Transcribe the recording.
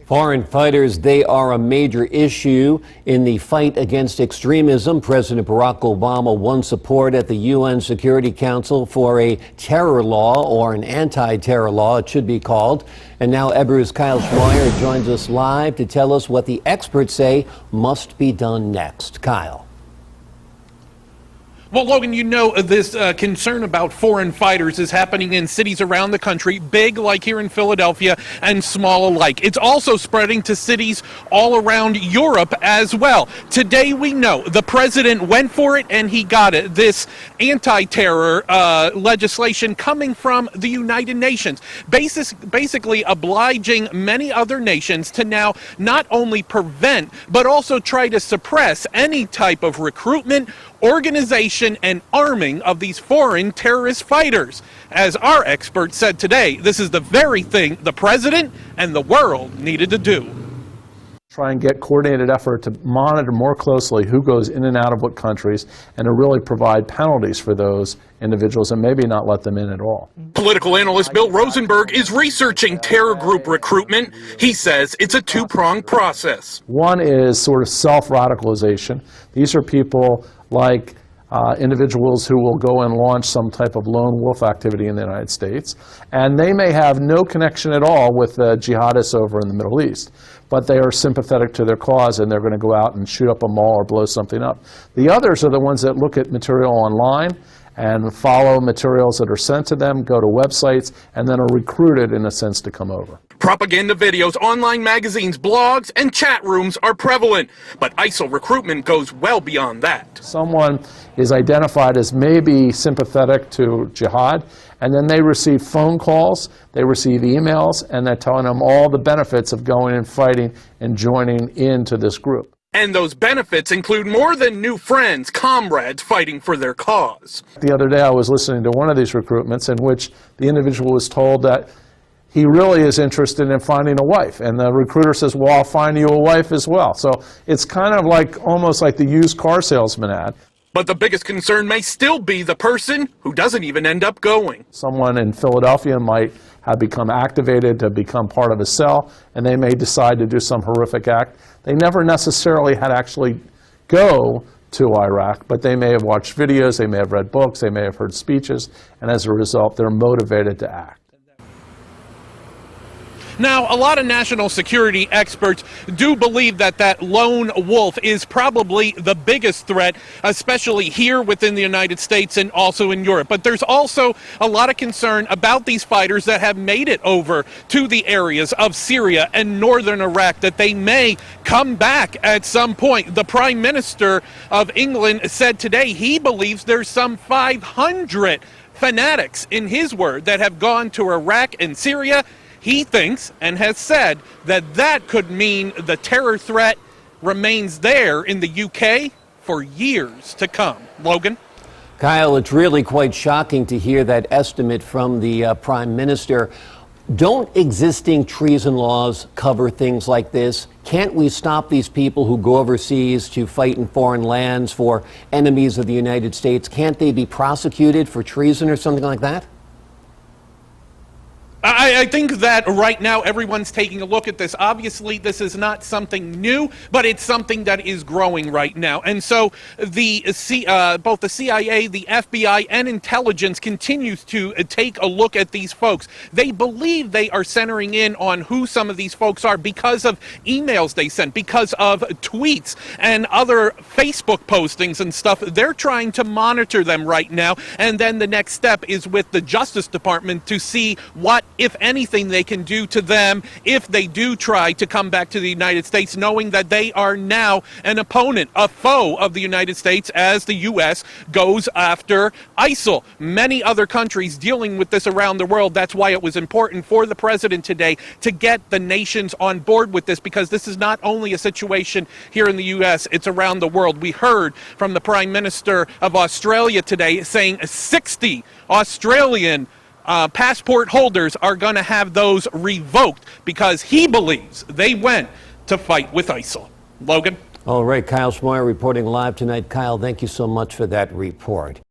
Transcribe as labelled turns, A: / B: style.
A: Foreign fighters, they are a major issue in the fight against extremism. President Barack Obama won support at the UN Security Council for a terror law, or an anti-terror law, it should be called. And now Ebru's Kyle Schmoyer joins us live to tell us what the experts say must be done next. Kyle.
B: Well, Logan, you know, this concern about foreign fighters is happening in cities around the country, big like here in Philadelphia and small alike. It's also spreading to cities all around Europe as well. Today, we know the president went for it and he got it. This anti-terror legislation coming from the United Nations, basically obliging many other nations to now not only prevent, but also try to suppress any type of recruitment, organization, and arming of these foreign terrorist fighters. As our expert said today, this is the very thing the president and the world needed to do.
C: Try and get coordinated effort to monitor more closely who goes in and out of what countries, and to really provide penalties for those individuals and maybe not let them in at all.
B: Political analyst Bill Rosenberg is researching terror group recruitment. He says it's a two-pronged process.
C: One is sort of self-radicalization. These are people like individuals who will go and launch some type of lone wolf activity in the United States, and they may have no connection at all with the jihadists over in the Middle East, but they are sympathetic to their cause and they're going to go out and shoot up a mall or blow something up. The others are the ones that look at material online and follow materials that are sent to them, go to websites, and then are recruited in a sense to come over.
B: Propaganda videos, online magazines, blogs, and chat rooms are prevalent, but ISIL recruitment goes well beyond that.
C: Someone is identified as maybe sympathetic to jihad, and then they receive phone calls, they receive emails, and they're telling them all the benefits of going and fighting and joining into this group.
B: And those benefits include more than new friends, comrades fighting for their cause.
C: The other day I was listening to one of these recruitments in which the individual was told that he really is interested in finding a wife. And the recruiter says, well, I'll find you a wife as well. So it's kind of like, almost like the used car salesman ad.
B: But the biggest concern may still be the person who doesn't even end up going.
C: Someone in Philadelphia might have become activated to become part of a cell, and they may decide to do some horrific act. They never necessarily had actually go to Iraq, but they may have watched videos, they may have read books, they may have heard speeches, and as a result, they're motivated to act.
B: Now, a lot of national security experts do believe that that lone wolf is probably the biggest threat, especially here within the United States and also in Europe. But there's also a lot of concern about these fighters that have made it over to the areas of Syria and northern Iraq, that they may come back at some point. The Prime Minister of England said today he believes there's some 500 fanatics, in his word, that have gone to Iraq and Syria. He thinks and has said that that could mean the terror threat remains there in the UK for years to come. Logan?
A: Kyle, it's really quite shocking to hear that estimate from the Prime Minister. Don't existing treason laws cover things like this? Can't we stop these people who go overseas to fight in foreign lands for enemies of the United States? Can't they be prosecuted for treason or something like that?
B: I think that right now everyone's taking a look at this. Obviously, this is not something new, but it's something that is growing right now. And so both the CIA, the FBI, and intelligence continues to take a look at these folks. They believe they are centering in on who some of these folks are because of emails they sent, because of tweets and other Facebook postings and stuff. They're trying to monitor them right now. And then the next step is with the Justice Department to see what, if anything, they can do to them if they do try to come back to the United States, knowing that they are now an opponent, a foe of the United States as the U.S. goes after ISIL. Many other countries dealing with this around the world. That's why it was important for the president today to get the nations on board with this, because this is not only a situation here in the U.S., it's around the world. We heard from the Prime Minister of Australia today saying 60 Australian passport holders are going to have those revoked because he believes they went to fight with ISIL. Logan?
A: All right, Kyle Schmoyer reporting live tonight. Kyle, thank you so much for that report.